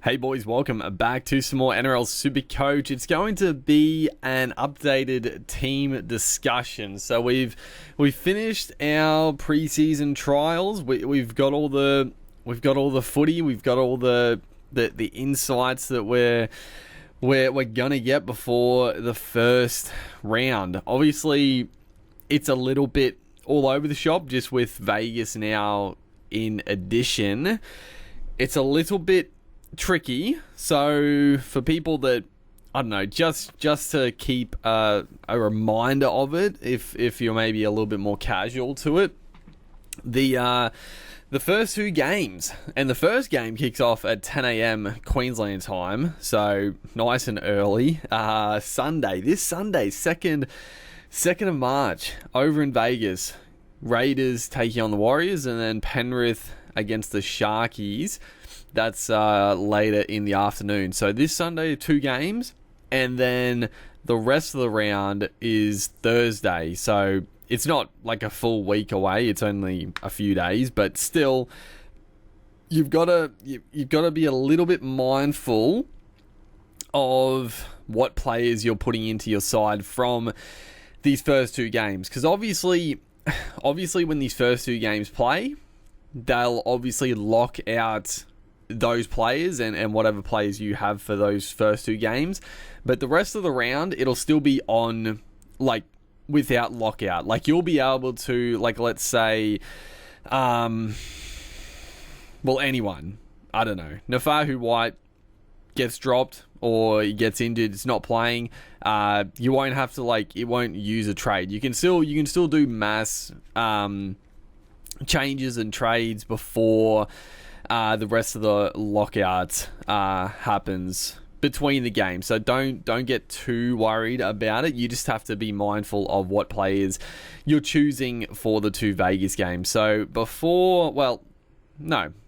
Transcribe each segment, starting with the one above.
Hey boys, welcome back to some more Nrl Supercoach. It's going to be an updated team discussion. So we've finished our preseason trials. We've got all the footy. We've got all the insights that we're gonna get before the first round. Obviously, it's a little bit all over the shop just with Vegas now in addition. It's a little bit tricky, so for people that I don't know, just to keep a reminder of it, if you're maybe a little bit more casual to it, the first two games, and the first game kicks off at 10 a.m. Queensland time, so nice and early. This Sunday, 2nd of March, over in Vegas. Raiders taking on the Warriors, and then Penrith against the Sharkies. That's later in the afternoon. So this Sunday, 2 games, and then the rest of the round is Thursday. So it's not like a full week away. It's only a few days, but still, you've got to be a little bit mindful of what players you're putting into your side from these first 2 games, because obviously when these first 2 games play, they'll obviously lock out those players and whatever players you have for those first 2 games, but the rest of the round it'll still be on, like, without lockout. Like, you'll be able to, like, let's say anyone, I don't know, Nafahu White gets dropped or he gets injured, it's not playing, you won't have to, like, it won't use a trade. You can still do mass changes and trades before the rest of the lockout happens between the games. So don't get too worried about it. You just have to be mindful of what players you're choosing for the 2 Vegas games. So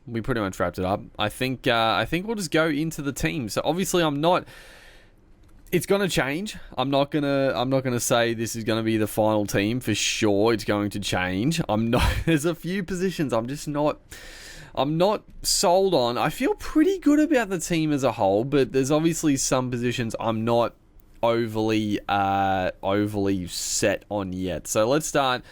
we pretty much wrapped it up. I think we'll just go into the team. So obviously it's going to change. I'm not going to say this is going to be the final team for sure. It's going to change. There's a few positions I'm not sold on. I feel pretty good about the team as a whole, but there's obviously some positions I'm not overly set on yet. So let's start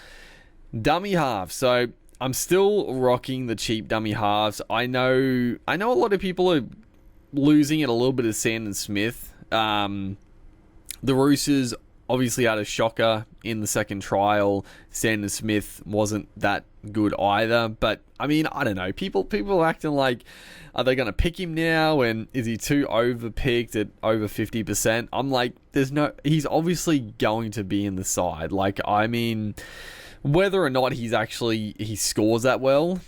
dummy half. So I'm still rocking the cheap dummy halves. I know a lot of people are losing it a little bit of Sandon Smith. The Roosters obviously had a shocker in the second trial. Sandon Smith wasn't that good either, but I mean, I don't know. People are acting like, are they going to pick him now? And is he too overpicked at over 50%? I'm like, he's obviously going to be in the side. Like, I mean, whether or not he scores that well,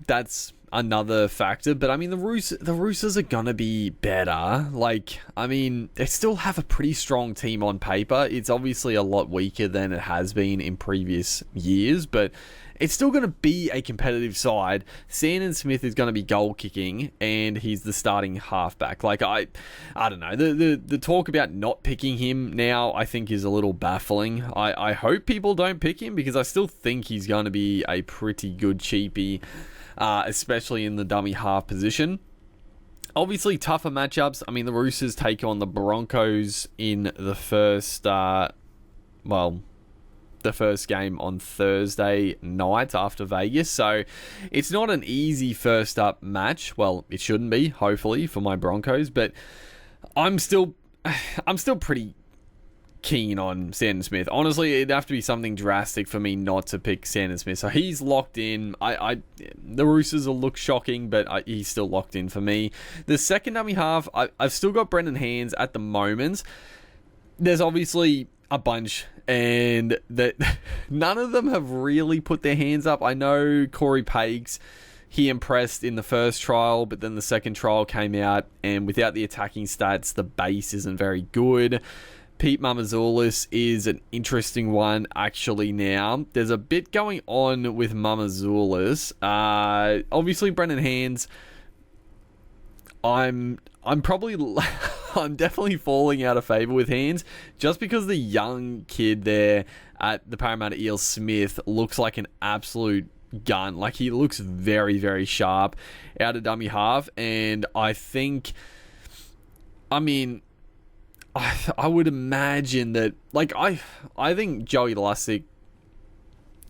that's another factor. But I mean, the Roosters are gonna be better. Like, I mean, they still have a pretty strong team on paper. It's obviously a lot weaker than it has been in previous years, but it's still going to be a competitive side. Sandon Smith is going to be goal kicking, and he's the starting halfback. Like, I don't know. The talk about not picking him now, I think, is a little baffling. I hope people don't pick him, because I still think he's going to be a pretty good cheapie, especially in the dummy half position. Obviously, tougher matchups. I mean, the Roosters take on the Broncos in the first game on Thursday night after Vegas. So it's not an easy first up match. Well, it shouldn't be, hopefully, for my Broncos, but I'm still pretty keen on Sandon Smith. Honestly, it'd have to be something drastic for me not to pick Sandon Smith. So he's locked in. The Roosters will look shocking, but he's still locked in for me. The second dummy half, I've still got Brendan Hands at the moment. There's obviously a bunch, and that none of them have really put their hands up. I know Corey Pakes, he impressed in the first trial, but then the second trial came out, and without the attacking stats, the base isn't very good. Pete Mamazoulis is an interesting one, actually. Now there's a bit going on with Mamazoulis. Obviously, Brendan Hands, I'm definitely falling out of favour with Hands, just because the young kid there at the Parramatta Eels, Smith, looks like an absolute gun. Like, he looks very, very sharp out of dummy half, and I think, I mean, I would imagine that, like, I think Joey Lussick,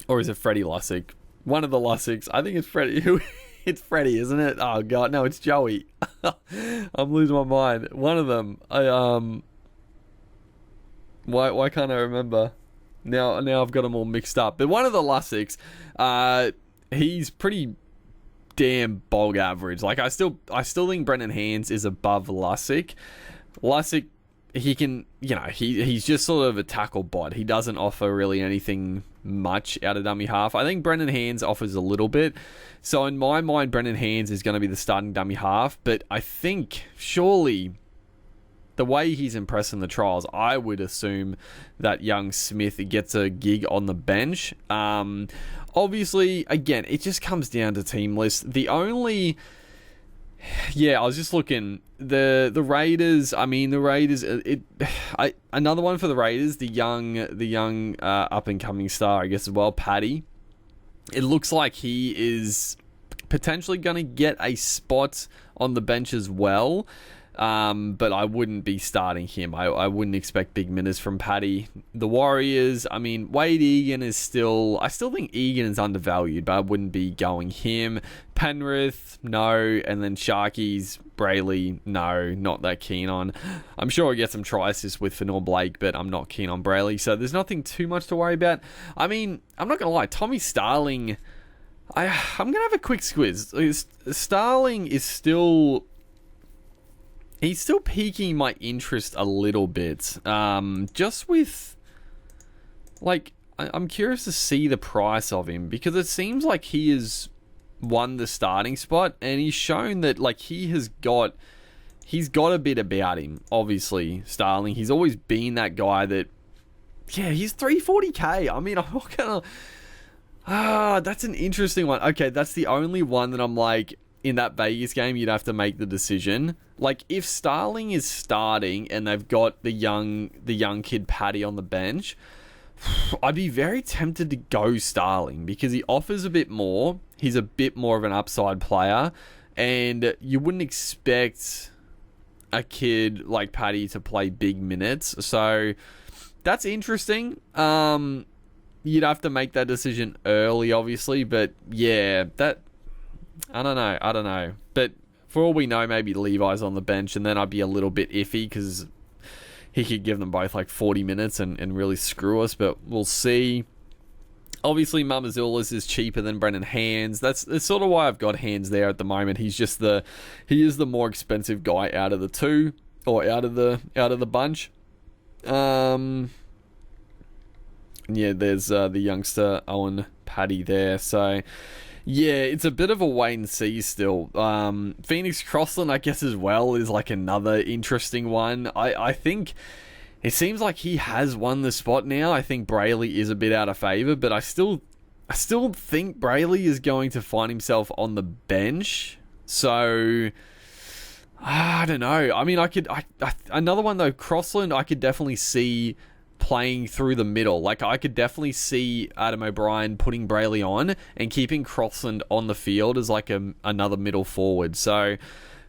or is it Freddie Lussick? One of the Lussicks. I think it's Freddie. It's Freddie, isn't it? Oh god, no, it's Joey. I'm losing my mind. One of them. Why can't I remember? Now I've got them all mixed up. But one of the Lussicks, he's pretty damn bog average. Like, I still think Brendan Hands is above Lussick. Lussick, he can, he's just sort of a tackle bot. He doesn't offer really anything much out of dummy half. I think Brendan Hands offers a little bit. So in my mind, Brendan Hands is going to be the starting dummy half. But I think, surely, the way he's impressed in the trials, I would assume that young Smith gets a gig on the bench. Obviously, again, it just comes down to team list. The only... Yeah, I was just looking. The Raiders. I mean, the Raiders. Another one for the Raiders. The young up and coming star, I guess, as well. Paddy. It looks like he is potentially going to get a spot on the bench as well. But I wouldn't be starting him. I wouldn't expect big minutes from Paddy. The Warriors, I mean, Wade Egan is still... I still think Egan is undervalued, but I wouldn't be going him. Penrith, no. And then Sharkies, Brayley, no. Not that keen on. I'm sure I'll get some try assists with Fanor Blake, but I'm not keen on Brayley. So there's nothing too much to worry about. I mean, I'm not going to lie. Tommy Starling... I'm going to have a quick squiz. Starling is still... He's still piquing my interest a little bit. Just with... Like, I'm curious to see the price of him, because it seems like he has won the starting spot, and he's shown that, like, he's got a bit about him, obviously, Starling. He's always been that guy that... Yeah, he's 340k. I mean, I'm not gonna... that's an interesting one. Okay, that's the only one that I'm like... In that Vegas game, you'd have to make the decision. Like, if Starling is starting and they've got the young kid Paddy on the bench, I'd be very tempted to go Starling, because he offers a bit more. He's a bit more of an upside player, and you wouldn't expect a kid like Paddy to play big minutes. So that's interesting. You'd have to make that decision early, obviously, but yeah, I don't know. But for all we know, maybe Levi's on the bench, and then I'd be a little bit iffy, because he could give them both like 40 minutes and really screw us, but we'll see. Obviously, Mamazulis is cheaper than Brendan Hands. That's sort of why I've got Hands there at the moment. He is the more expensive guy out of the two, or out of the bunch. Yeah, there's the youngster Owen Paddy there, so... Yeah, it's a bit of a wait and see still. Phoenix Crossland, I guess, as well, is like another interesting one. I think it seems like he has won the spot now. I think Brayley is a bit out of favour, but I still think Brayley is going to find himself on the bench. So I don't know. I mean, another one though, Crossland, I could definitely see playing through the middle. Like, I could definitely see Adam O'Brien putting Brayley on and keeping Crossland on the field as like another middle forward. So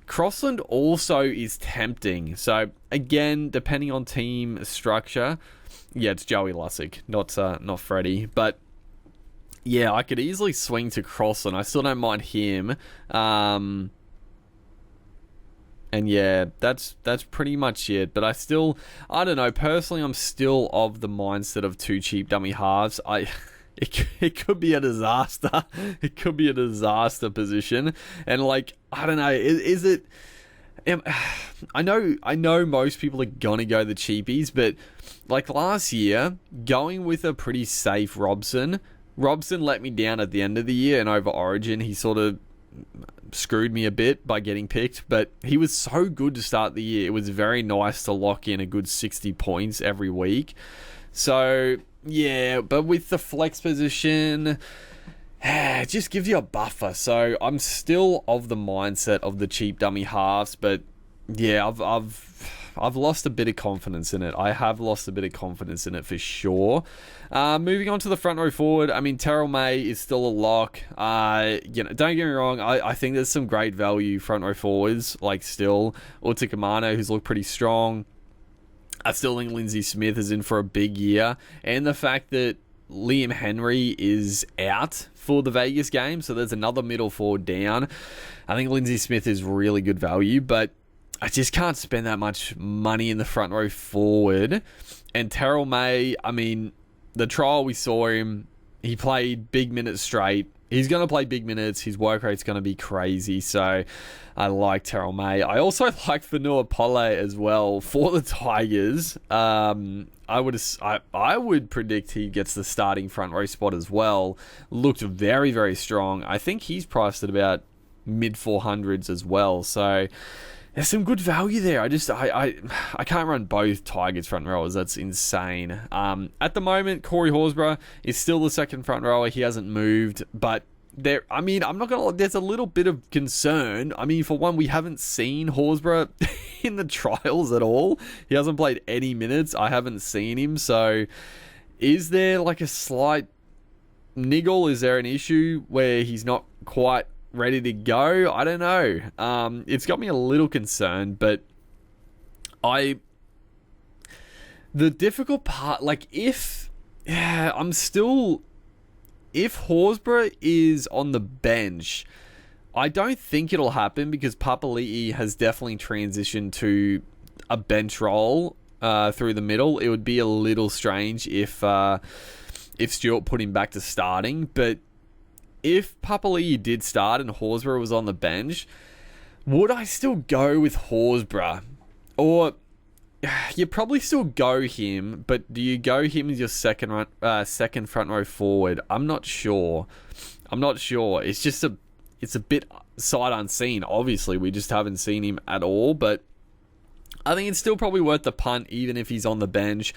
Crossland also is tempting. So again, depending on team structure, yeah, it's Joey Lussick, not Freddie. But yeah, I could easily swing to Crossland. I still don't mind him. And yeah, that's pretty much it. But I don't know. Personally, I'm still of the mindset of two cheap dummy halves. It could be a disaster. It could be a disaster position. And like, I don't know. Is it? I know most people are gonna go the cheapies, but like last year, going with a pretty safe Robson let me down at the end of the year, and over Origin, he sort of screwed me a bit by getting picked, but he was so good to start the year. It was very nice to lock in a good 60 points every week. So yeah, but with the flex position, it just gives you a buffer. So I'm still of the mindset of the cheap dummy halves, but yeah, I've lost a bit of confidence in it. I have lost a bit of confidence in it for sure. Moving on to the front row forward, I mean, Terrell May is still a lock. Don't get me wrong, I think there's some great value front row forwards, like still Utakamano, who's looked pretty strong. I still think Lindsay Smith is in for a big year, and the fact that Liam Henry is out for the Vegas game, so there's another middle forward down. I think Lindsay Smith is really good value, but I just can't spend that much money in the front row forward. And Terrell May, I mean, the trial we saw him, he played big minutes straight. He's going to play big minutes. His work rate's going to be crazy. So I like Terrell May. I also like Fanua Pole as well for the Tigers. I would predict he gets the starting front row spot as well. Looked very, very strong. I think he's priced at about mid 400s as well. So there's some good value there. I can't run both Tigers front rowers. That's insane. At the moment, Corey Horsburgh is still the second front rower. He hasn't moved, but I'm not gonna. There's a little bit of concern. I mean, for one, we haven't seen Horsburgh in the trials at all. He hasn't played any minutes. I haven't seen him. So, is there like a slight niggle? Is there an issue where he's not quite ready to go? I don't know. It's got me a little concerned, but the difficult part, like if Horsburgh is on the bench, I don't think it'll happen because Papali'i has definitely transitioned to a bench role through the middle. It would be a little strange if Stewart put him back to starting, but if Papali'i did start and Horsburgh was on the bench, would I still go with Horsburgh? Or you probably still go him, but do you go him as your second front row forward? I'm not sure. It's a bit sight unseen. Obviously, we just haven't seen him at all, but I think it's still probably worth the punt, even if he's on the bench.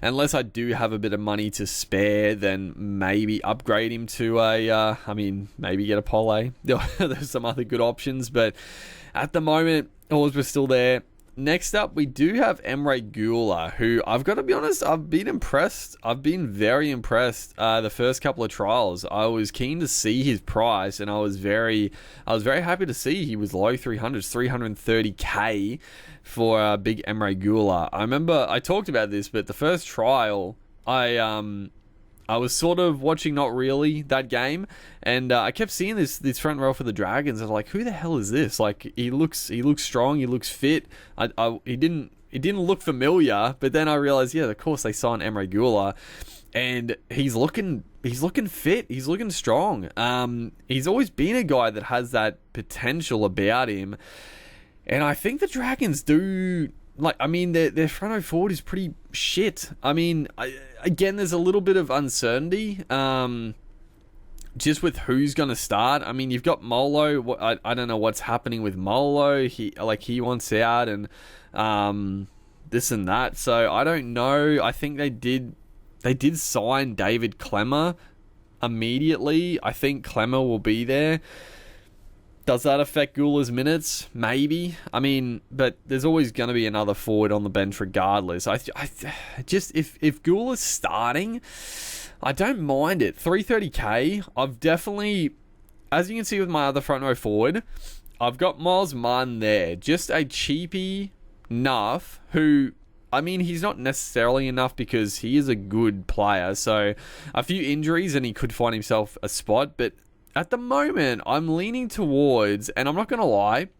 Unless I do have a bit of money to spare, then maybe upgrade him to maybe get a Pole. There's some other good options, but at the moment, Horsburgh's still there. Next up, we do have Emre Guler, who I've got to be honest, I've been impressed. I've been very impressed the first couple of trials. I was keen to see his price, and I was very happy to see he was low 300s, 330k for big Emre Guler. I remember I talked about this, but the first trial, I was sort of watching Not Really that game, and I kept seeing this front row for the Dragons. I was like, who the hell is this? Like, he looks strong, he looks fit. He didn't look familiar, but then I realized, yeah, of course they signed Emre Guler, and he's looking fit, he's looking strong. He's always been a guy that has that potential about him, and I think the Dragons do. Like, I mean, their front row forward is pretty shit. I mean, again, there's a little bit of uncertainty just with who's going to start. I mean, you've got Molo. I don't know what's happening with Molo. He wants out and this and that. So I don't know. I think they did sign David Klemmer immediately. I think Klemmer will be there. Does that affect Guler's minutes? Maybe. I mean, but there's always going to be another forward on the bench regardless. I just, if Guler's starting, I don't mind it. 330k, I've definitely, as you can see with my other front row forward, I've got Miles Martin there. Just a cheapie enough who, I mean, he's not necessarily enough because he is a good player. So a few injuries and he could find himself a spot, but at the moment, I'm leaning towards, and I'm not gonna lie.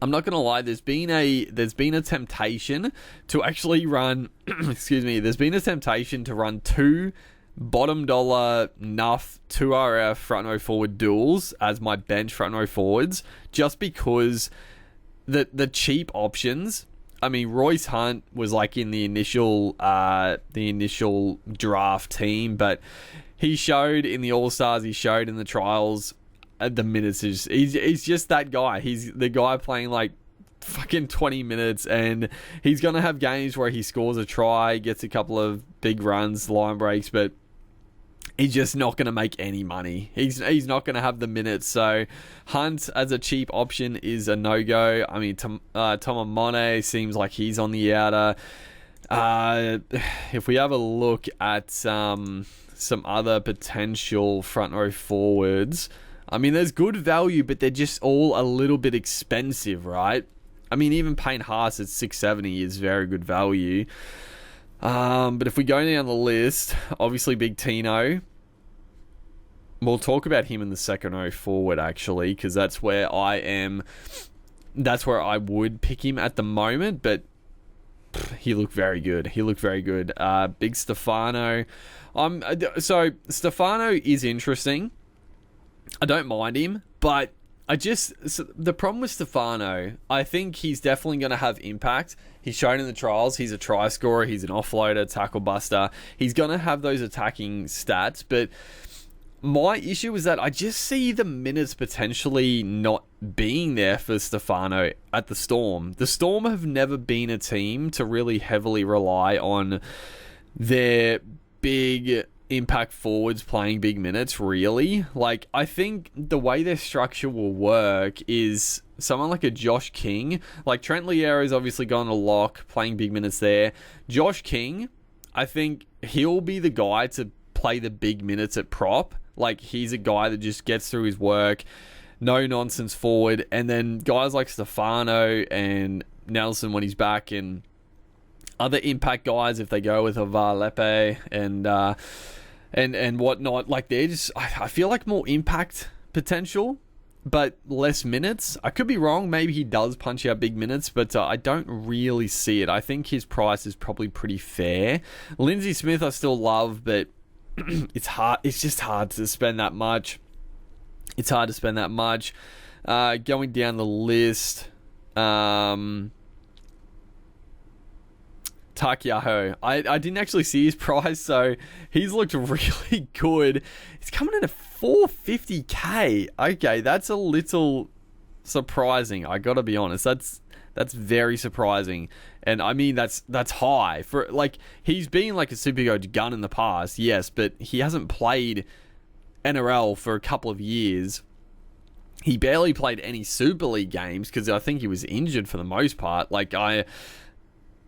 There's been a temptation to actually run. Excuse me. There's been a temptation to run two bottom dollar Nuff 2RF front row forward duels as my bench front row forwards, just because the cheap options. I mean, Royce Hunt was like in the initial draft team, but he showed in the All-Stars, he showed in the trials, the minutes. He's just that guy. He's the guy playing like fucking 20 minutes, and he's going to have games where he scores a try, gets a couple of big runs, line breaks, but he's just not going to make any money. He's not going to have the minutes. So Hunt as a cheap option is a no-go. I mean, Tomamone seems like he's on the outer. If we have a look at some other potential front row forwards, I mean, there's good value, but they're just all a little bit expensive, right? I mean, even Payne Haas at 670 is very good value. But if we go down the list, obviously Big Tino. We'll talk about him in the second row forward, actually, because that's where I am. That's where I would pick him at the moment, but he looked very good. Big Stefano. So Stefano is interesting. I don't mind him, but the problem with Stefano, I think he's definitely going to have impact. He's shown in the trials, he's a try scorer, he's an offloader, tackle buster. He's going to have those attacking stats, but my issue is that I just see the minutes potentially not being there for Stefano at the Storm. The Storm have never been a team to really heavily rely on their big impact forwards playing big minutes, really. Like, I think the way their structure will work is someone like a Josh King. Like, Trent Liero's obviously gone to lock, playing big minutes there. Josh King, I think he'll be the guy to play the big minutes at prop. Like, he's a guy that just gets through his work, no nonsense forward. And then guys like Stefano and Nelson when he's back, and other impact guys if they go with a Varlepe and whatnot. Like, they're just, I feel like more impact potential, but less minutes. I could be wrong. Maybe he does punch out big minutes, but I don't really see it. I think his price is probably pretty fair. Lindsay Smith I still love, but it's hard. It's just hard to spend that much. Going down the list, Takiaho. I didn't actually see his price, so he's looked really good. He's coming in at 450k. Okay, that's a little surprising. I gotta be honest. That's very surprising. And I mean, that's high for, like, he's been like a Supercoach gun in the past, yes, but he hasn't played NRL for a couple of years. He barely played any Super League games because I think he was injured for the most part.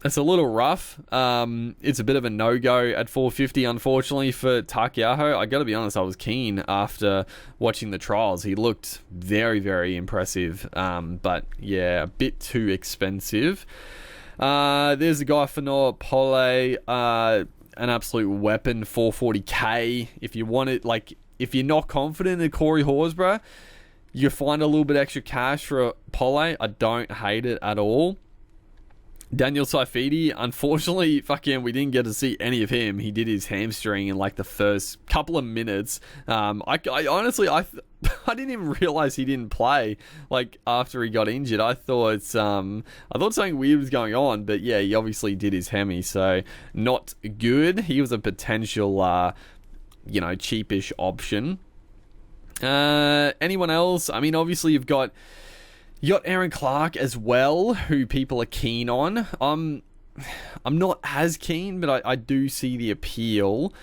It's a little rough. It's a bit of a no-go at 450, unfortunately, for Takiaho. I got to be honest, I was keen after watching the trials. He looked very, very impressive. But, yeah, a bit too expensive. There's a guy, Fanoa Pole, an absolute weapon, 440k. If you want it, like, if you're not confident in Corey Horsburgh, you find a little bit extra cash for a Pole. I don't hate it at all. Daniel Saifidi, unfortunately, we didn't get to see any of him. He did his hamstring in like the first couple of minutes. I honestly didn't even realize he didn't play like after he got injured. I thought something weird was going on, but yeah, he obviously did his hemi, so not good. He was a potential, cheapish option. Anyone else? I mean, obviously you've got Aaron Clark as well, who people are keen on. I'm not as keen, but I do see the appeal.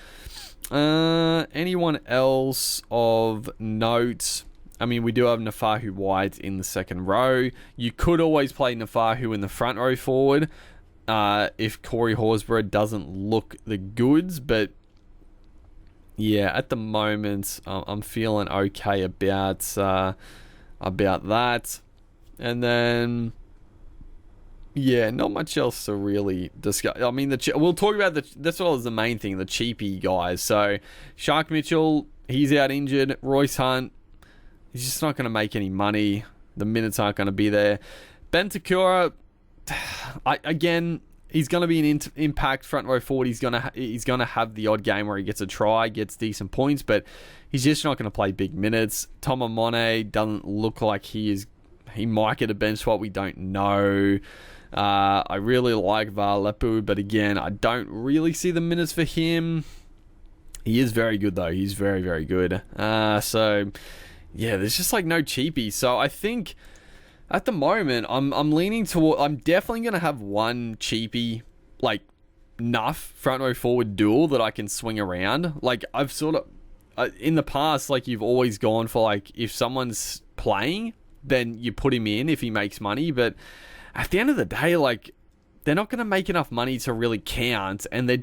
Anyone else of note? I mean, we do have Nafahu White in the second row. You could always play Nafahu in the front row forward if Corey Horsburgh doesn't look the goods, but yeah, at the moment, I'm feeling okay about that. And then, yeah, not much else to really discuss. I mean, we'll talk about that's what was the main thing, the cheapy guys. So, Shark Mitchell, he's out injured. Royce Hunt, he's just not going to make any money. The minutes aren't going to be there. Ben Takura, again, he's going to be an impact front row forward. He's going to have the odd game where he gets a try, gets decent points, but he's just not going to play big minutes. Tom Amone doesn't look like he might get a bench spot. We don't know. I really like Varlepu, but again, I don't really see the minutes for him. He is very good, though. He's very, very good. So, yeah, there's just like no cheapie. So I think at the moment, I'm leaning toward. I'm definitely going to have one cheapie, like, enough front row forward duel that I can swing around. Like, I've sort of in the past, like, you've always gone for, like, if someone's playing, then you put him in if he makes money. But at the end of the day, like, they're not going to make enough money to really count, and they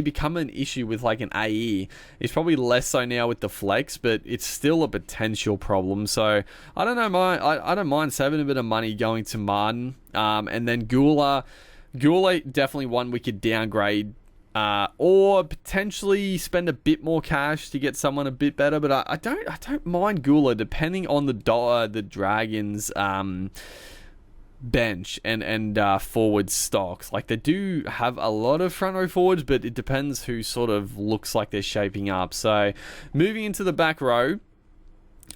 become an issue with, like, an AE. It's probably less so now with the flex, but it's still a potential problem. So I don't know, I don't mind saving a bit of money going to Martin, and then Gula definitely one we could downgrade, or potentially spend a bit more cash to get someone a bit better. But I don't mind Gula, depending on the Dragons bench and forward stocks. Like, they do have a lot of front row forwards, but it depends who sort of looks like they're shaping up. So moving into the back row,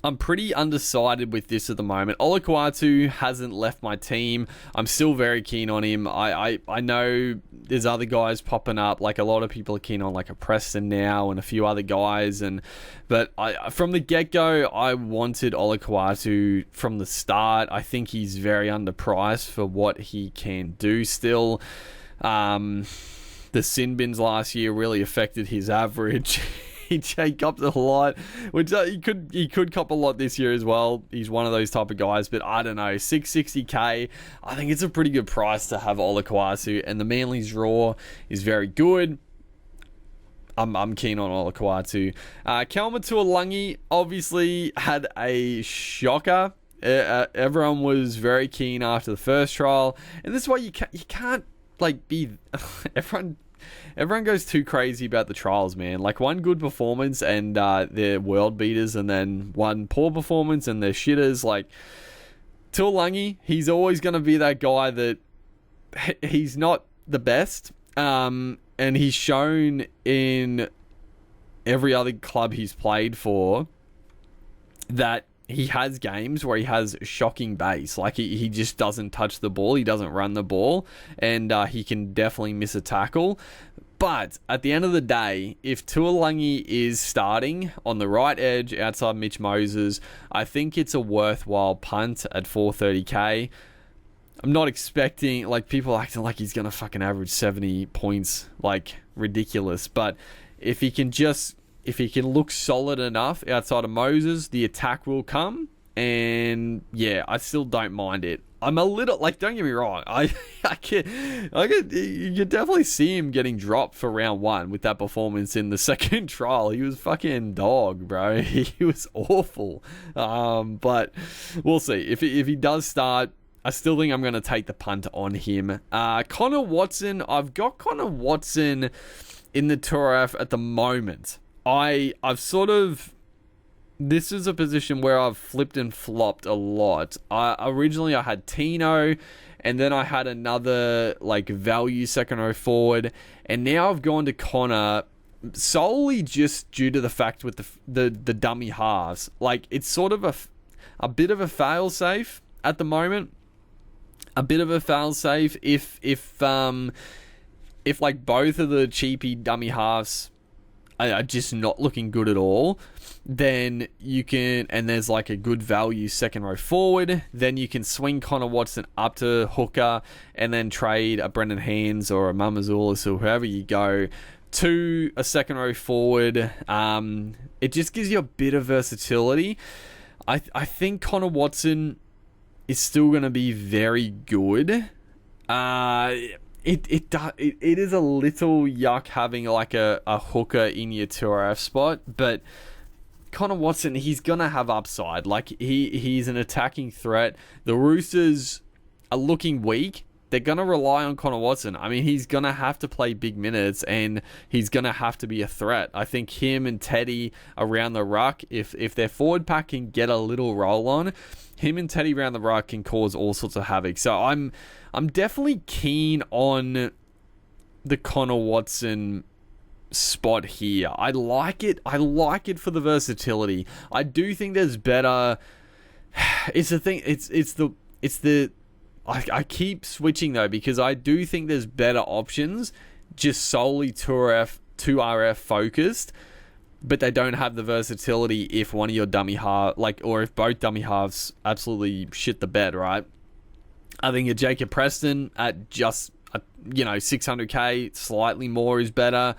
I'm pretty undecided with this at the moment. Olakwatu hasn't left my team. I'm still very keen on him. I know there's other guys popping up. Like, a lot of people are keen on, like, a Preston now and a few other guys. But from the get-go, I wanted Olakwatu from the start. I think he's very underpriced for what he can do still. The sin bins last year really affected his average. He copped a lot, which he could cop a lot this year as well. He's one of those type of guys, but I don't know, 660k, I think it's a pretty good price to have Olakwatu, and the Manly's draw is very good. I'm keen on Olakwatu. Kelma Tuolangi obviously had a shocker. Everyone was very keen after the first trial, and this is why you can't like be Everyone goes too crazy about the trials, man. Like, one good performance and they're world beaters, and then one poor performance and they're shitters. Like, Tuolangi, he's always going to be that guy that he's not the best. And he's shown in every other club he's played for that he has games where he has shocking base. Like, he just doesn't touch the ball. He doesn't run the ball. And he can definitely miss a tackle. But at the end of the day, if Tuolangi is starting on the right edge outside Mitch Moses, I think it's a worthwhile punt at 430k. I'm not expecting, like, people acting like he's going to fucking average 70 points, like, ridiculous. But if he can look solid enough outside of Moses, the attack will come. And yeah, I still don't mind it. I'm a little, like, don't get me wrong, you could definitely see him getting dropped for round one with that performance in the second trial. He was fucking dog, bro. He was awful. But we'll see. If he does start, I still think I'm going to take the punt on him. Connor Watson, I've got Connor Watson in the Tour F at the moment. I've sort of... This is a position where I've flipped and flopped a lot. Originally I had Tino, and then I had another, like, value second row forward, and now I've gone to Connor solely just due to the fact with the dummy halves. Like, it's sort of a bit of a fail safe at the moment. A bit of a fail safe if like both of the cheapy dummy halves are just not looking good at all, then you can, and there's like a good value second row forward, then you can swing Connor Watson up to hooker and then trade a Brendan Hands or a Mamazoulis or whoever you go to a second row forward. It just gives you a bit of versatility. I think Connor Watson is still going to be very good. It is a little yuck having like a hooker in your 2RF spot, but Connor Watson, he's gonna have upside. Like, he's an attacking threat. The Roosters are looking weak. They're gonna rely on Connor Watson. I mean, he's gonna have to play big minutes, and he's gonna have to be a threat. I think him and Teddy around the ruck, if their forward pack can get a little roll on, him and Teddy around the ruck can cause all sorts of havoc. So I'm definitely keen on the Connor Watson spot here. I like it for the versatility. I do think there's better. It's the thing. It's the. I keep switching though, because I do think there's better options, just solely 2RF focused, but they don't have the versatility if one of your dummy half, or if both dummy halves absolutely shit the bed, right? I think a Jacob Preston at just 600k, slightly more is better.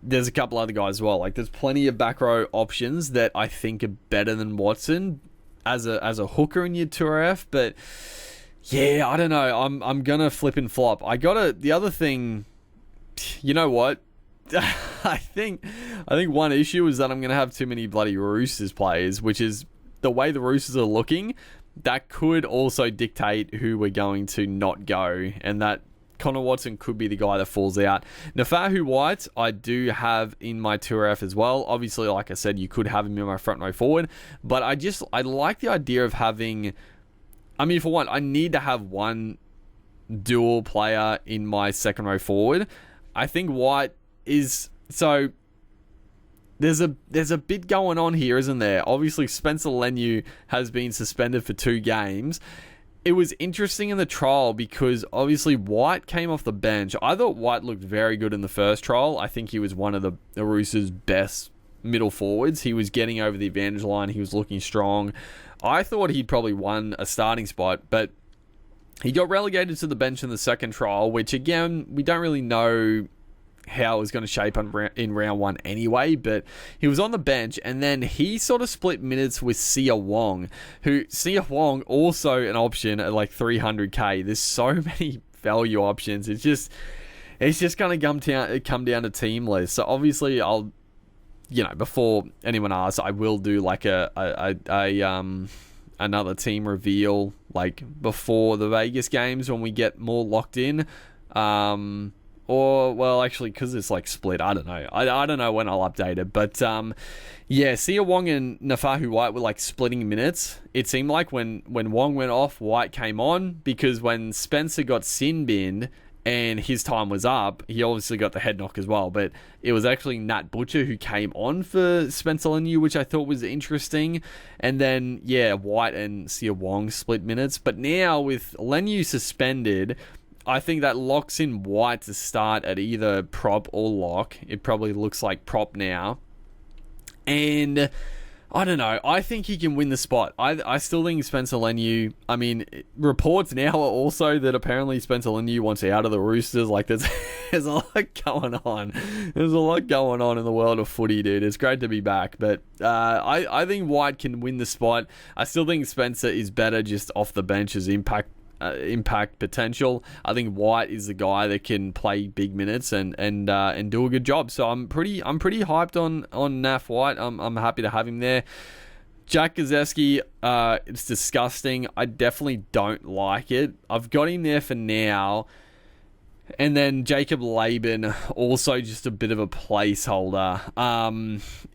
There's a couple other guys as well. Like, there's plenty of back row options that I think are better than Watson as a hooker in your Tour F. But yeah, I don't know. I'm gonna flip and flop. The other thing. You know what? I think one issue is that I'm gonna have too many bloody Roosters players, which is the way the Roosters are looking. That could also dictate who we're going to not go, and that Connor Watson could be the guy that falls out. Nafahu White, I do have in my Tour F as well. Obviously, like I said, you could have him in my front row forward, but I like the idea of having. I mean, for one, I need to have one dual player in my second row forward. I think White is so. There's a bit going on here, isn't there? Obviously, Spencer Leniu has been suspended for 2 games. It was interesting in the trial because obviously White came off the bench. I thought White looked very good in the first trial. I think he was one of the Roosters' best middle forwards. He was getting over the advantage line. He was looking strong. I thought he'd probably won a starting spot, but he got relegated to the bench in the second trial, which again, we don't really know how it was going to shape in round 1 anyway, but he was on the bench, and then he sort of split minutes with Sia Wong, also an option at like 300k. There's so many value options. It's just going to come down to team list. So obviously I'll, before anyone asks, I will do like another team reveal like before the Vegas games when we get more locked in. Or, well, actually, because it's like split, I don't know. I don't know when I'll update it. But, yeah, Sia Wong and Nafahu White were like splitting minutes. It seemed like when Wong went off, White came on. Because when Spencer got sin binned and his time was up, he obviously got the head knock as well. But it was actually Nat Butcher who came on for Spencer Leniu, which I thought was interesting. And then, yeah, White and Sia Wong split minutes. But now with Leniu suspended, I think that locks in White to start at either prop or lock. It probably looks like prop now. And I don't know. I think he can win the spot. I still think Spencer Leniu... I mean, reports now are also that apparently Spencer Leniu wants out of the Roosters. Like, there's a lot going on. There's a lot going on in the world of footy, dude. It's great to be back. But I think White can win the spot. I still think Spencer is better just off the bench's impact potential. I think White is the guy that can play big minutes and do a good job. So I'm pretty hyped on Naf White. I'm happy to have him there. Jack Gazewski, it's disgusting. I definitely don't like it. I've got him there for now. And then Jacob Laban, also just a bit of a placeholder.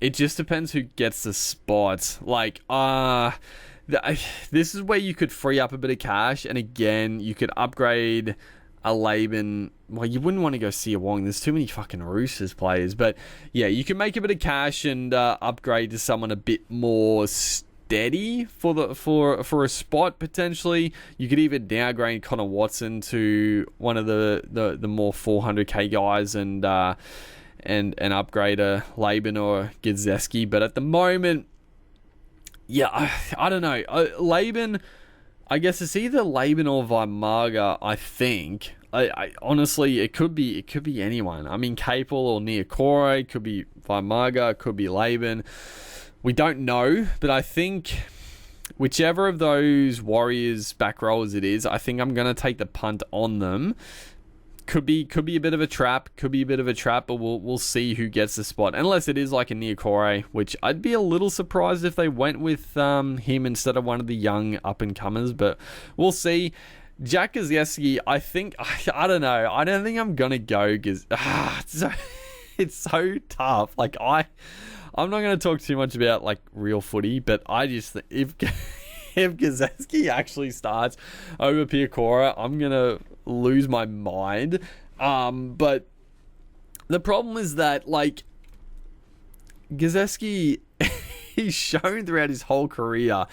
It just depends who gets the spot. Like, this is where you could free up a bit of cash, and again, you could upgrade a Laban. Well, you wouldn't want to go see a Wong. There's too many fucking Roosters players, but yeah, you can make a bit of cash and upgrade to someone a bit more steady for a spot potentially. You could even downgrade Connor Watson to one of the more 400k guys and upgrade a Laban or Gazewski. But at the moment, yeah, I don't know. Laban, I guess it's either Laban or Vaimaga, I think. I honestly, it could be anyone. I mean, Capel or Niokore, could be Vaimaga, could be Laban. We don't know, but I think whichever of those Warriors back rowers it is, I think I'm going to take the punt on them. Could be a bit of a trap. But we'll see who gets the spot. Unless it is like a Niokore, which I'd be a little surprised if they went with him instead of one of the young up-and-comers. But we'll see. Jack Gazewski, I think... I don't know. I don't think I'm going to go... It's so tough. Like, I'm not going to talk too much about, like, real footy, but I just... If Gazewski actually starts over Piakora, I'm going to lose my mind. But the problem is that, like, Gazewski, he's shown throughout his whole career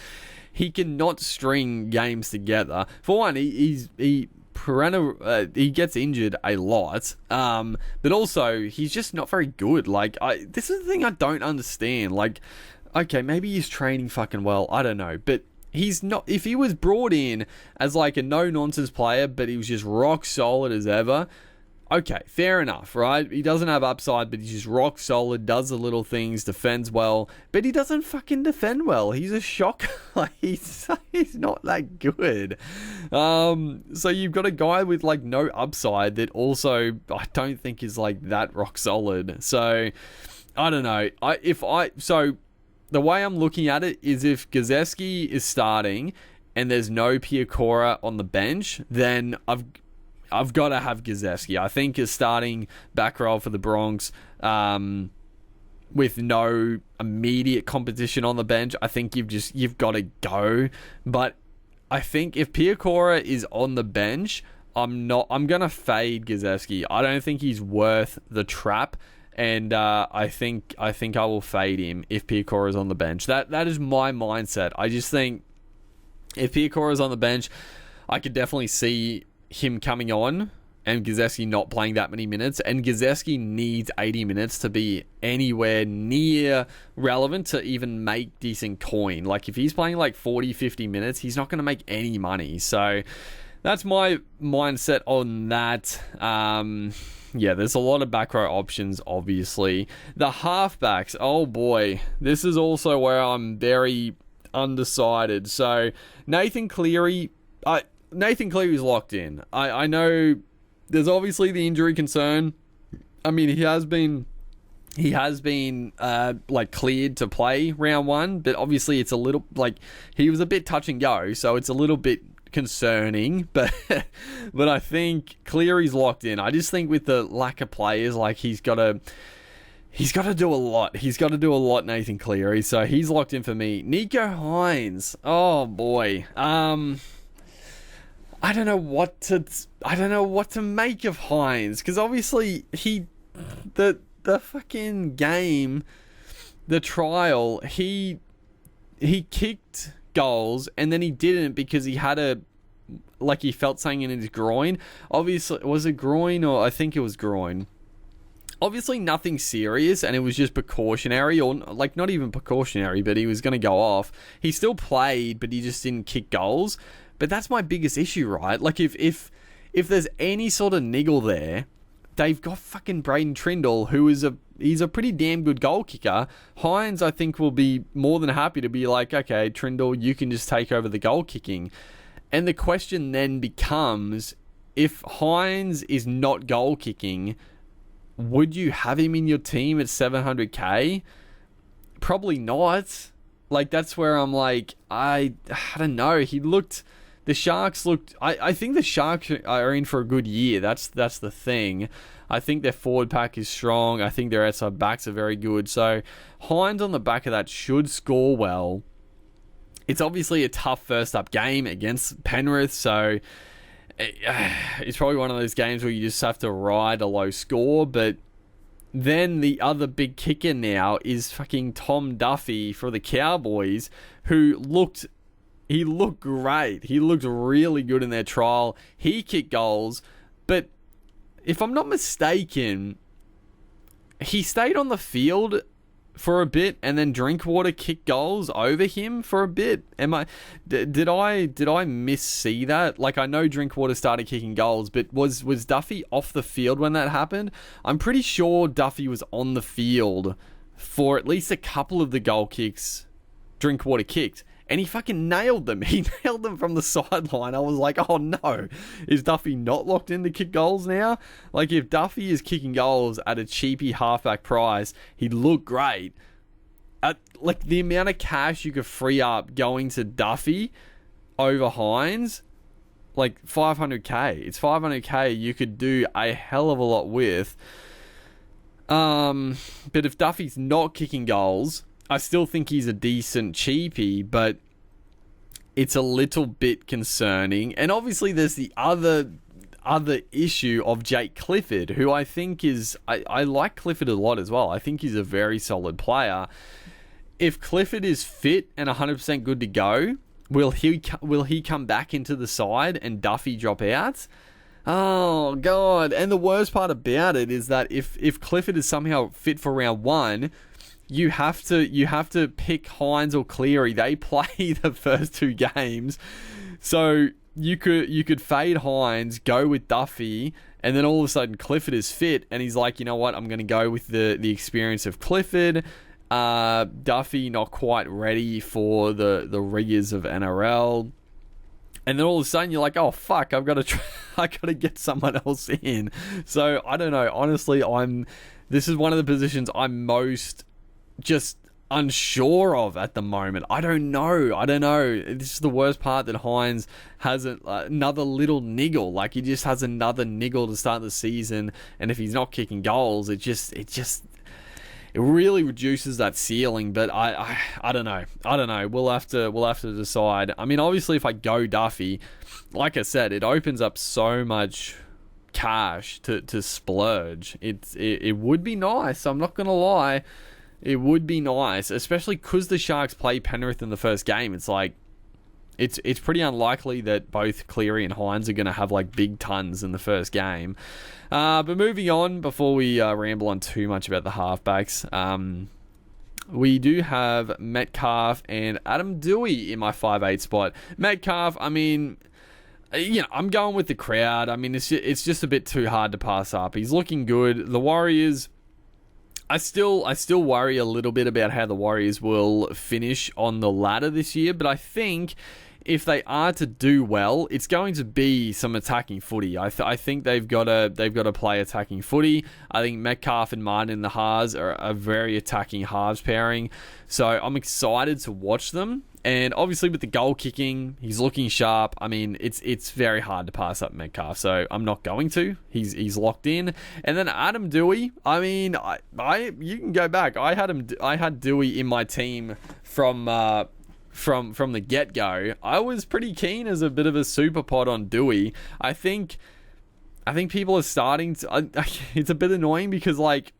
he cannot string games together. For one, he gets injured a lot, but also he's just not very good. Like, this is the thing I don't understand. Like, okay, maybe he's training fucking well, I don't know, but he's not. If he was brought in as like a no-nonsense player, but he was just rock solid as ever, okay, fair enough, right? He doesn't have upside, but he's just rock solid, does the little things, defends well, but he doesn't fucking defend well. He's a shocker. Like, he's not that good. So you've got a guy with like no upside that also I don't think is like that rock solid. So I don't know. So the way I'm looking at it is if Gazzeski is starting and there's no Piacora on the bench, then I've got to have Gazzeski. I think is starting back row for the Bronx with no immediate competition on the bench. I think you've got to go. But I think if Piacora is on the bench, I'm going to fade Gazzeski. I don't think he's worth the trap. And I think I will fade him if Piacora is on the bench. That is my mindset. I just think if Piacora is on the bench, I could definitely see him coming on and Gazzeski not playing that many minutes, and Gazzeski needs 80 minutes to be anywhere near relevant to even make decent coin. Like if he's playing like 40-50 minutes, he's not going to make any money. So that's my mindset on that. Yeah, there's a lot of back row options, obviously. The halfbacks, oh boy, this is also where I'm very undecided. So Nathan Cleary's locked in. I know there's obviously the injury concern. I mean, he has been like cleared to play round one, but obviously it's a little like he was a bit touch and go, so it's a little bit concerning. But I think Cleary's locked in. I just think with the lack of players, like he's got to do a lot. He's got to do a lot, Nathan Cleary. So he's locked in for me. Nico Hines. Oh boy. I don't know what to make of Hines, because obviously the fucking game, the trial, he kicked goals and then he didn't because he had he felt something in his groin. Obviously, was it groin, or I think it was groin. Obviously nothing serious, and it was just precautionary, or like not even precautionary, but he was going to go off. He still played, but he just didn't kick goals. But that's my biggest issue, right? Like if there's any sort of niggle there, they've got fucking Braden Trindle, who is he's a pretty damn good goal kicker. Hines, I think, will be more than happy to be like, okay, Trindle, you can just take over the goal kicking. And the question then becomes, if Hines is not goal kicking, would you have him in your team at 700k? Probably not. Like, that's where I'm like, I don't know. The Sharks looked... I think the Sharks are in for a good year. That's the thing. I think their forward pack is strong. I think their outside backs are very good. So Hines on the back of that should score well. It's obviously a tough first up game against Penrith. So it's probably one of those games where you just have to ride a low score. But then the other big kicker now is fucking Tom Duffy for the Cowboys, who looked great. He looked really good in their trial. He kicked goals, but if I'm not mistaken, he stayed on the field for a bit and then Drinkwater kicked goals over him for a bit. Did I miss-see that? Like, I know Drinkwater started kicking goals, but was Duffy off the field when that happened? I'm pretty sure Duffy was on the field for at least a couple of the goal kicks Drinkwater kicked. And he fucking nailed them. He nailed them from the sideline. I was like, oh no, is Duffy not locked in to kick goals now? Like, if Duffy is kicking goals at a cheapy halfback price, he'd look great. Like, the amount of cash you could free up going to Duffy over Hines, like 500k. It's 500k you could do a hell of a lot with. But if Duffy's not kicking goals, I still think he's a decent cheapie, but it's a little bit concerning. And obviously there's the other issue of Jake Clifford, who I think is... I like Clifford a lot as well. I think he's a very solid player. If Clifford is fit and 100% good to go, will he come back into the side and Duffy drop out? Oh, God. And the worst part about it is that if Clifford is somehow fit for round one... you have to pick Hines or Cleary. They play the first 2 games, so you could fade Hines, go with Duffy, and then all of a sudden Clifford is fit, and he's like, you know what, I'm going to go with the experience of Clifford. Duffy not quite ready for the rigors of NRL. And then all of a sudden you're like, oh fuck, I got to get someone else in. So I don't know. Honestly, this is one of the positions I'm most just unsure of at the moment. I don't know. This is the worst part, that Hines has another little niggle. Like, he just has another niggle to start the season, and if he's not kicking goals, it really reduces that ceiling. But I don't know. We'll have to decide. I mean, obviously, if I go Duffy, like I said, it opens up so much cash to splurge. It would be nice. I'm not gonna lie. It would be nice, especially because the Sharks play Penrith in the first game. It's like, it's pretty unlikely that both Cleary and Hines are going to have like big tons in the first game. But moving on, before we ramble on too much about the halfbacks, we do have Metcalf and Adam Doueihi in my 5'8" spot. Metcalf, I mean, I'm going with the crowd. I mean, it's just a bit too hard to pass up. He's looking good. The Warriors, I still worry a little bit about how the Warriors will finish on the ladder this year, but I think if they are to do well, it's going to be some attacking footy. I think they've got to play attacking footy. I think Metcalf and Martin in the halves are a very attacking halves pairing, so I'm excited to watch them. And obviously with the goal kicking, he's looking sharp. I mean, it's very hard to pass up Metcalf, so I'm not going to. He's locked in. And then Adam Doueihi, I mean, you can go back. I had Doueihi in my team from the get-go. I was pretty keen as a bit of a super pod on Doueihi. I think people are starting to... it's a bit annoying because, like,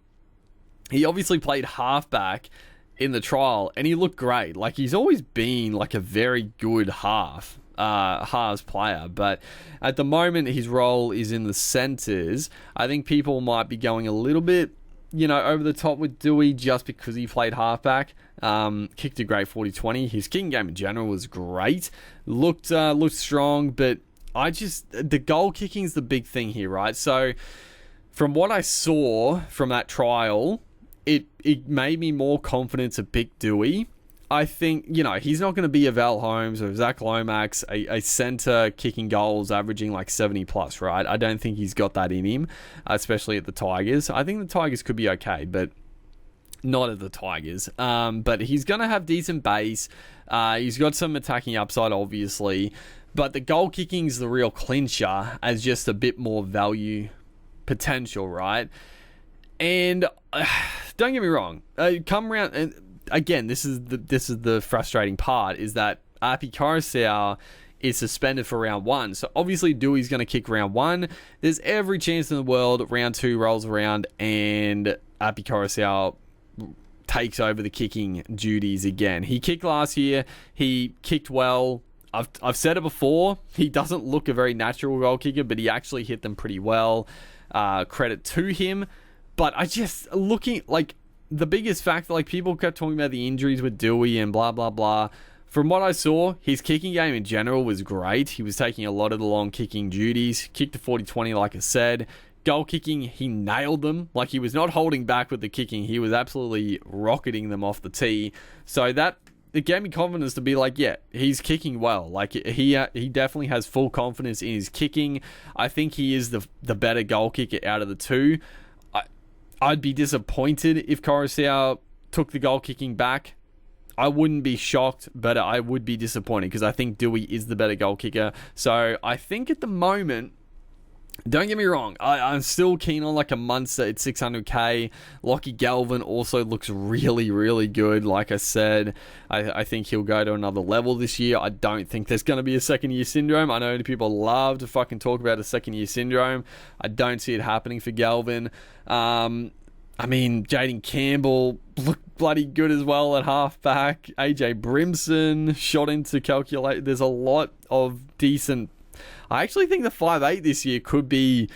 he obviously played halfback in the trial, and he looked great. Like, he's always been like a very good halves player, but at the moment his role is in the centres. I think people might be going a little bit, over the top with Doueihi just because he played halfback. Kicked a great 40-20. His kicking game in general was great. Looked strong, but the goal kicking is the big thing here, right? So from what I saw from that trial, it made me more confident to pick Doueihi. I think, he's not going to be a Val Holmes or Zach Lomax, a centre kicking goals averaging like 70 plus, right? I don't think he's got that in him, especially at the Tigers. I think the Tigers could be okay, but not at the Tigers. But he's going to have decent base. He's got some attacking upside, obviously. But the goal kicking is the real clincher as just a bit more value potential, right? And don't get me wrong, come around, and again, this is the frustrating part, is that Api Coruscant is suspended for round 1. So obviously Doueihi's going to kick round 1. There's every chance in the world round 2 rolls around and Api Coruscant takes over the kicking duties again. He kicked last year. He kicked well. I've said it before. He doesn't look a very natural goal kicker, but he actually hit them pretty well. Credit to him. But looking, like, the biggest factor, like, people kept talking about the injuries with Doueihi and blah, blah, blah. From what I saw, his kicking game in general was great. He was taking a lot of the long kicking duties. Kicked a 40-20, like I said. Goal kicking, he nailed them. Like, he was not holding back with the kicking. He was absolutely rocketing them off the tee. So it gave me confidence to be like, yeah, he's kicking well. Like, he definitely has full confidence in his kicking. I think he is the better goal kicker out of the two. I'd be disappointed if Coruscant took the goal kicking back. I wouldn't be shocked, but I would be disappointed because I think Doueihi is the better goal kicker. So I think at the moment, don't get me wrong, I'm still keen on like a Munster at 600k. Lockie Galvin also looks really, really good. Like I said, I think he'll go to another level this year. I don't think there's going to be a second year syndrome. I know people love to fucking talk about a second year syndrome. I don't see it happening for Galvin. I mean, Jaden Campbell looked bloody good as well at halfback. AJ Brimson shot into calculate. There's a lot of decent. I actually think the 5'8" this year could be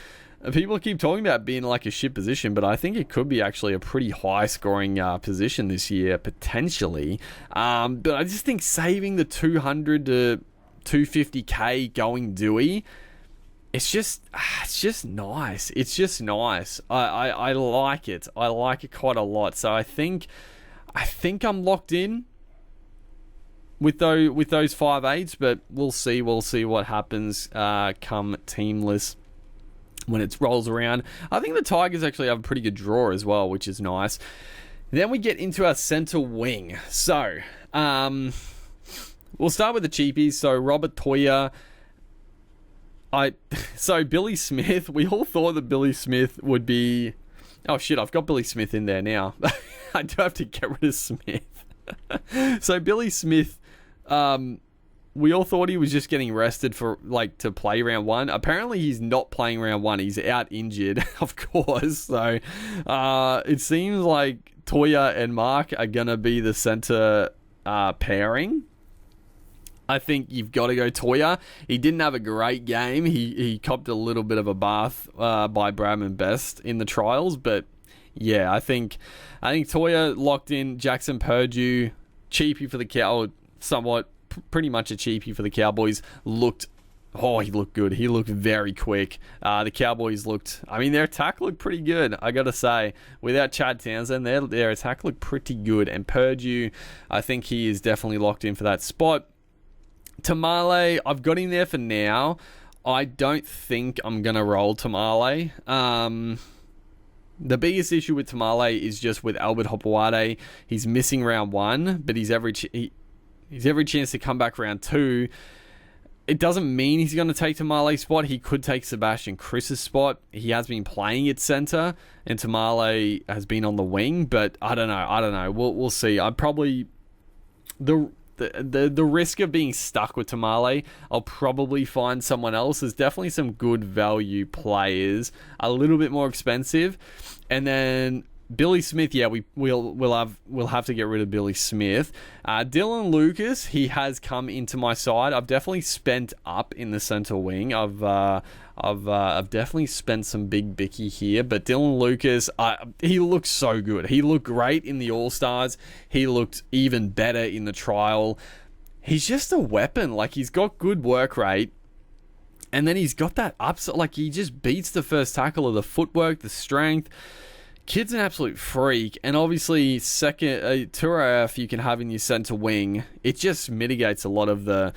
people keep talking about being like a shit position, but I think it could be actually a pretty high scoring position this year, potentially. But I just think saving the 200 to 250k going Dewey, it's just nice. It's just nice. I like it. I like it quite a lot. So I think I'm locked in with those 5/8s, but we'll see what happens come teamless when it rolls around. I think the Tigers actually have a pretty good draw as well, which is nice. Then we get into our centre wing. So we'll start with the cheapies. So Robert Toya. So Billy Smith. We all thought that Billy Smith would be. Oh shit! I've got Billy Smith in there now. I do have to get rid of Smith. So Billy Smith. We all thought he was just getting rested for to play round 1. Apparently he's not playing round 1. He's out injured, of course. So it seems like Toya and Mark are gonna be the centre pairing. I think you've got to go Toya. He didn't have a great game. He copped a little bit of a bath by Bradman Best in the trials, but yeah, I think Toya locked in. Jackson Purdue, cheapie for the Cow, somewhat pretty much a cheapie for the Cowboys. He looked good. He looked very quick. The Cowboys their attack looked pretty good, I gotta say. Without Chad Townsend, their attack looked pretty good. And Purdue, I think he is definitely locked in for that spot. Tamale, I've got him there for now. I don't think I'm gonna roll Tamale. The biggest issue with Tamale is just with Albert Hopewade. He's missing round 1, but he's every chance to come back round 2. It doesn't mean he's going to take Tamale's spot. He could take Sebastian Chris's spot. He has been playing at centre, and Tamale has been on the wing. But I don't know. We'll see. I probably the risk of being stuck with Tamale, I'll probably find someone else. There's definitely some good value players, a little bit more expensive, and then Billy Smith, yeah, we'll have to get rid of Billy Smith. Dylan Lucas, he has come into my side. I've definitely spent up in the centre wing. I've definitely spent some big bicky here, but Dylan Lucas, he looks so good. He looked great in the All-Stars. He looked even better in the trial. He's just a weapon. He's got good work rate. And then he's got that upside. He just beats the first tackle of the footwork, the strength. Kid's an absolute freak, and obviously second Turav you can have in your centre wing. It just mitigates a lot of the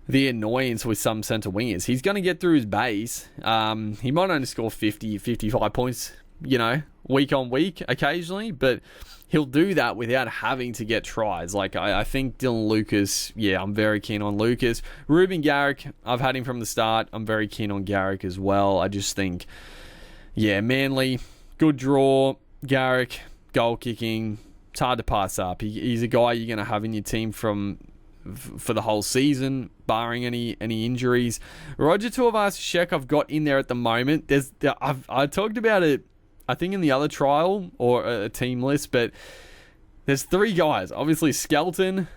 annoyance with some centre wingers. He's going to get through his base. He might only score 50, 55 points, week on week occasionally, but he'll do that without having to get tries. I think Dylan Lucas, yeah, I'm very keen on Lucas. Ruben Garrick, I've had him from the start. I'm very keen on Garrick as well. I just think, yeah, Manly, good draw. Garrick, goal kicking. It's hard to pass up. He's a guy you're going to have in your team for the whole season, barring any injuries. Roger Tuivasa-Sheck I've got in there at the moment. I talked about it, I think, in the other trial or a team list, but there's 3 guys. Obviously, Skelton,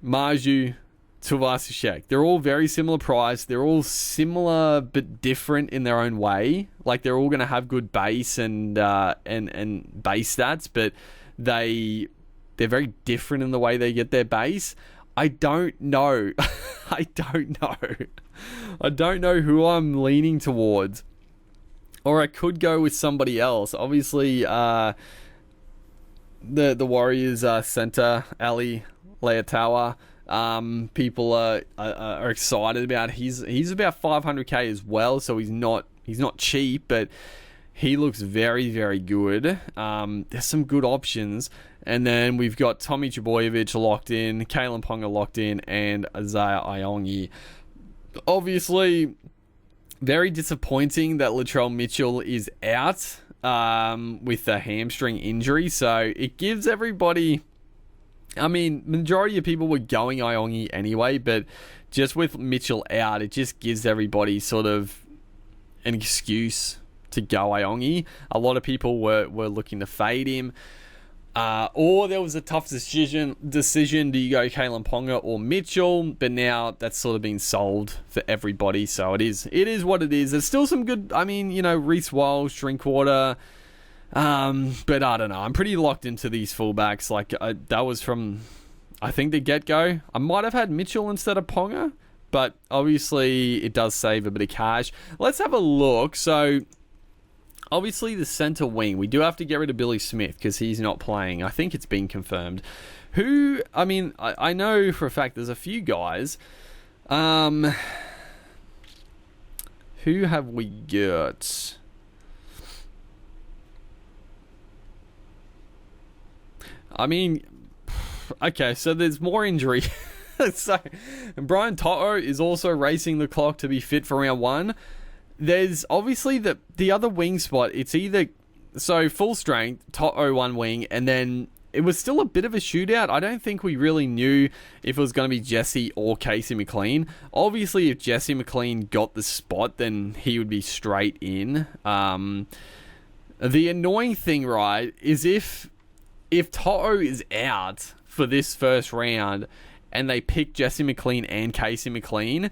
Marju, Tuivasa-Sheck. They're all very similar price. They're all similar but different in their own way. They're all going to have good base and base stats, but they're very different in the way they get their base. I don't know. I don't know who I'm leaning towards. Or I could go with somebody else. Obviously, the Warriors centre, Ali Leotawa. People are excited about. He's about 500k as well, so he's not cheap, but he looks very, very good. There's some good options, and then we've got Tommy Trbojevic locked in, Kalen Ponga locked in, and Isaiah Iongi. Obviously, very disappointing that Latrell Mitchell is out with a hamstring injury, so it gives everybody. Majority of people were going Iongi anyway, but just with Mitchell out, it just gives everybody sort of an excuse to go Iongi. A lot of people were looking to fade him. Or there was a tough decision. Do you go Kalen Ponga or Mitchell? But now that's sort of been sold for everybody. So it is what it is. There's still some good, Reece Walsh, Drinkwater. But I don't know. I'm pretty locked into these fullbacks. That was from, I think, the get-go. I might have had Mitchell instead of Ponga. But obviously it does save a bit of cash. Let's have a look. So obviously the centre wing, we do have to get rid of Billy Smith because he's not playing. I think it's been confirmed. I know for a fact there's a few guys. Who have we got? Okay, so there's more injury. So, Brian Toto is also racing the clock to be fit for round 1. There's obviously the other wing spot. It's either full strength, Toto one wing, and then it was still a bit of a shootout. I don't think we really knew if it was going to be Jesse or Casey McLean. Obviously, if Jesse McLean got the spot, then he would be straight in. The annoying thing, right, is if Toto is out for this first round and they pick Jesse McLean and Casey McLean,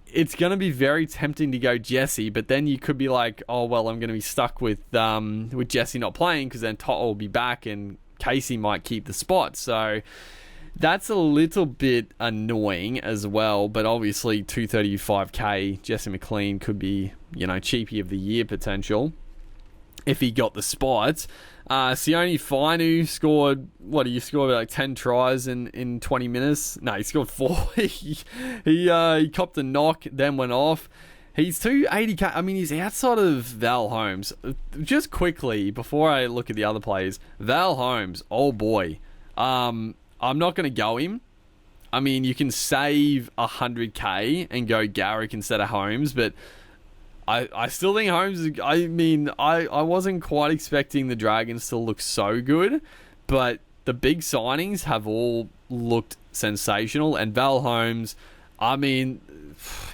it's going to be very tempting to go Jesse, but then you could be like, oh, well, I'm going to be stuck with Jesse not playing because then Toto will be back and Casey might keep the spot. So that's a little bit annoying as well, but obviously 235k, Jesse McLean could be, cheapie of the year potential if he got the spot. Sione Fainu scored, he scored like 10 tries in 20 minutes? No, he scored 4. he copped a knock, then went off. He's 280k. He's outside of Val Holmes. Just quickly, before I look at the other players, Val Holmes, oh boy. I'm not going to go him. You can save 100k and go Garrick instead of Holmes, but I still think Holmes, I wasn't quite expecting the Dragons to look so good, but the big signings have all looked sensational, and Val Holmes,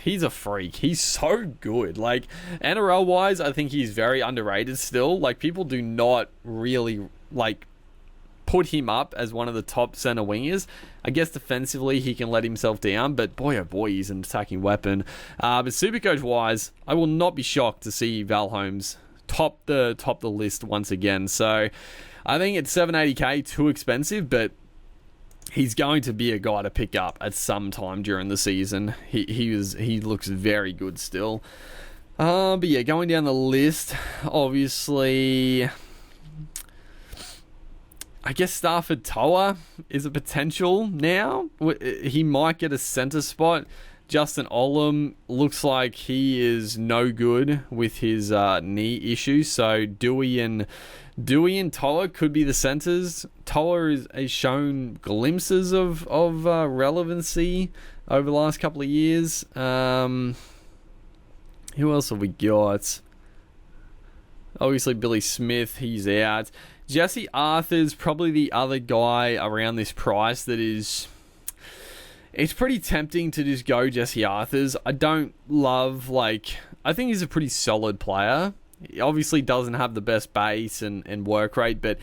he's a freak. He's so good. NRL-wise, I think he's very underrated still. People do not really, put him up as one of the top centre wingers. I guess defensively he can let himself down, but boy oh boy, he's an attacking weapon. But Supercoach wise, I will not be shocked to see Val Holmes top the list once again. So I think it's 780k, too expensive, but he's going to be a guy to pick up at some time during the season. He looks very good still. But yeah, going down the list, obviously, I guess Stafford Toa is a potential now. He might get a centre spot. Justin Olam looks like he is no good with his knee issues. So Dewey and Toa could be the centres. Toa has shown glimpses of relevancy over the last couple of years. Who else have we got? Obviously Billy Smith, he's out. Jesse Arthur's probably the other guy around this price that is... It's pretty tempting to just go Jesse Arthur's. I don't love, I think he's a pretty solid player. He obviously doesn't have the best base and work rate, but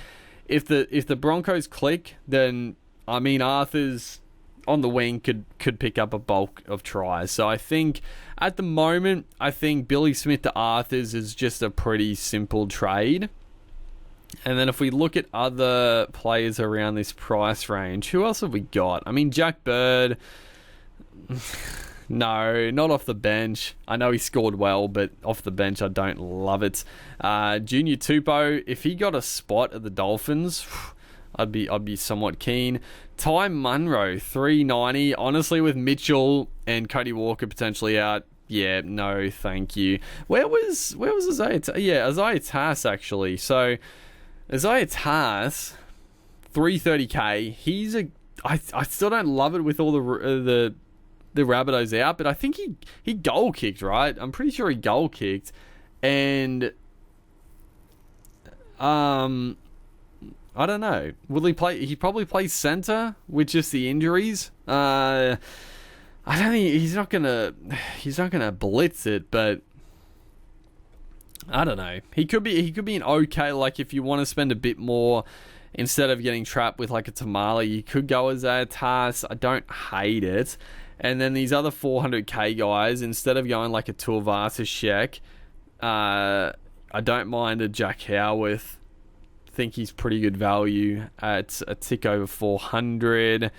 if the Broncos click, then, Arthur's on the wing could pick up a bulk of tries. So I think, at the moment, Billy Smith to Arthur's is just a pretty simple trade. And then if we look at other players around this price range, who else have we got? Jack Bird, no, not off the bench. I know he scored well, but off the bench, I don't love it. Junior Tupou, if he got a spot at the Dolphins, I'd be somewhat keen. Ty Munro, 390. Honestly, with Mitchell and Cody Walker potentially out, yeah, no, thank you. Where was Isaiah? Isaiah Tass actually. So Isaiah Tass, 330k. I still don't love it with all the Rabbitohs out, but I think he goal kicked, right? I'm pretty sure he goal kicked, and I don't know. Will he play? He probably plays centre with just the injuries. I don't think he's not gonna blitz it, but I don't know. He could be an okay, if you want to spend a bit more instead of getting trapped with like a Tamale, you could go as a Tas. I don't hate it. And then these other 400k guys, instead of going like a Tuivasa-Sheck, I don't mind a Jack Howarth. Think he's pretty good value at a tick over 400.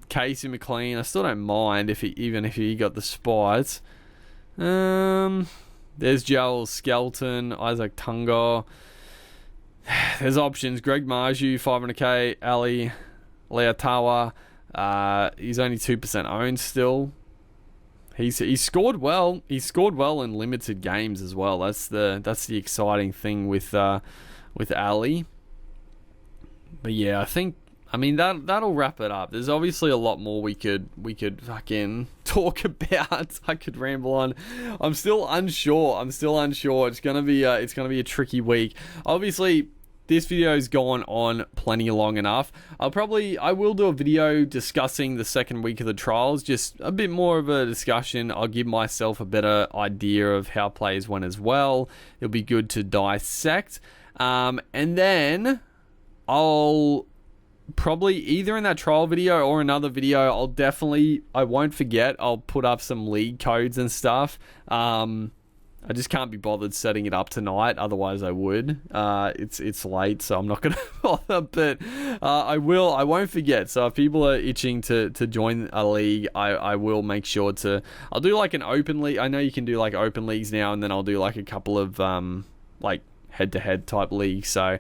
Casey McLean, I still don't mind even if he got the spot. There's Joel Skelton, Isaac Tunga. There's options. Greg Marju, 500k. Ali Leotawa. He's only 2% owned still. He's scored well. He scored well in limited games as well. That's the exciting thing with Ali. But yeah, I mean that'll wrap it up. There's obviously a lot more we could fucking talk about. I could ramble on. I'm still unsure. It's gonna be a tricky week. Obviously, this video's gone on plenty long enough. I will do a video discussing the second week of the trials, just a bit more of a discussion. I'll give myself a better idea of how players went as well. It'll be good to dissect. And then I'll probably either in that trial video or another video, I won't forget, I'll put up some league codes and stuff. I just can't be bothered setting it up tonight. Otherwise, I would. It's late, so I'm not going to bother. But I won't forget. So if people are itching to join a league, I will make sure to. I'll do like an open league. I know you can do like open leagues now, and then I'll do like a couple of like head-to-head type leagues. So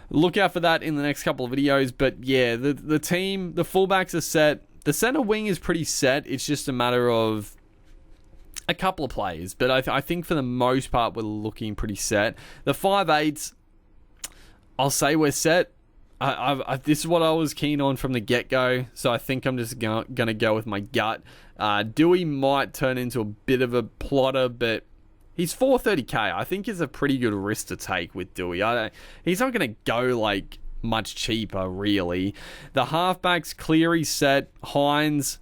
look out for that in the next couple of videos. But yeah, the team, the fullbacks are set. The center wing is pretty set. It's just a matter of a couple of players, but I think for the most part we're looking pretty set. The 5'8", I'll say we're set. This is what I was keen on from the get-go, so I think I'm just gonna go with my gut. Dewey might turn into a bit of a plotter, but he's 430k. I think it's a pretty good risk to take with Dewey. He's not gonna go like much cheaper, really. The halfbacks, Cleary set, Hines.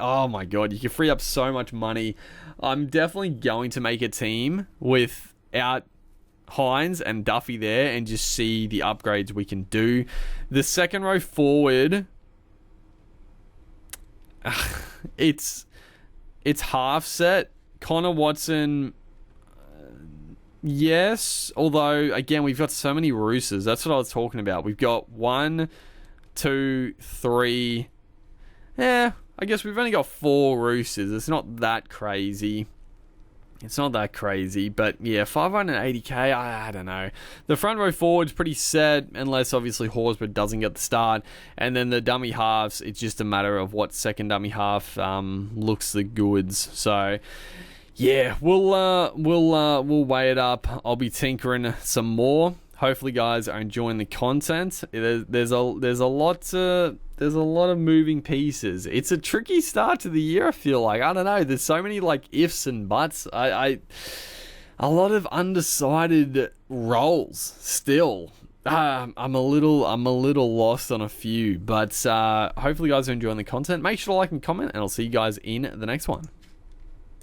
Oh my god, you could free up so much money. I'm definitely going to make a team without Hines and Duffy there and just see the upgrades we can do. The second row forward, it's half set. Connor Watson, yes. Although, again, we've got so many Roosters. That's what I was talking about. We've got 1, 2, 3... Yeah, I guess we've only got 4 Roosters. It's not that crazy. But yeah, 580k, I don't know. The front row forward's pretty set, unless obviously Horsburgh doesn't get the start. And then the dummy halves, it's just a matter of what second dummy half looks the goods. So yeah, we'll weigh it up. I'll be tinkering some more. Hopefully, guys are enjoying the content. There's a lot of moving pieces. It's a tricky start to the year. I feel like, I don't know. There's so many like ifs and buts. A lot of undecided roles still. I'm a little lost on a few, but hopefully, you guys are enjoying the content. Make sure to like and comment, and I'll see you guys in the next one.